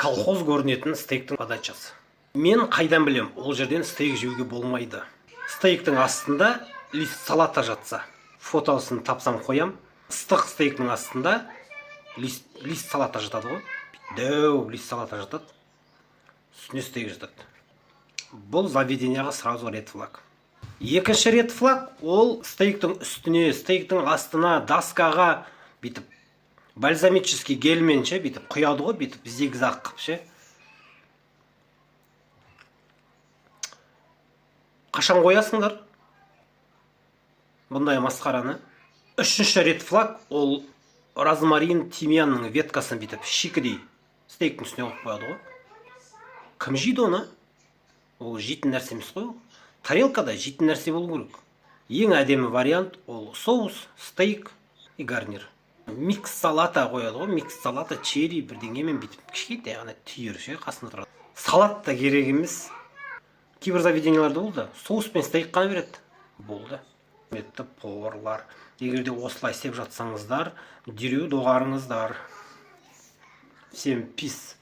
колхоз көрінетін стейктің подачасы. Мен қайдан білем, ол жерден стейк жеуге болмайды. Стейктің астында лист салата жатса, фотосын тапсам қоям. Ыстық стейктің астында лист салата жатады ғой. Дәу лист салата жатады. Үстіне стейк жатады. Бұл заведенияға сразу ред флаг. Екінші ред флаг ол стейктің үстіне, стейктің астына, доскаға битіп бальзамический гельмен ше битіп құяды ғой, битіп зигзаг қып ше. Қашан қоясыңдар бұндай масқараны? Үшінші ред флаг ол розмарин, тимьянның веткасын битіп шикідей стейктің үстіне қойып қояды ғой. Кім жейді оны? Ол жейтін нәрсе емес қой. Тарелкада жейтін нәрсе болу керек. Ең әдемі вариант ол соус, стейк и гарнир. Микс салата қояды ғой. Микс салата, черри бірдеңемен битіп кішкентай ғана түйір ше қасында тұрады. Салат та керек емес. Кейбір заведенияларда болды. Соус пен стейк қана береді. Болды. Құрметті поварлар, егер де осылай істеп жатсаңыздар, дереу доғарыңыздар. Всем пис.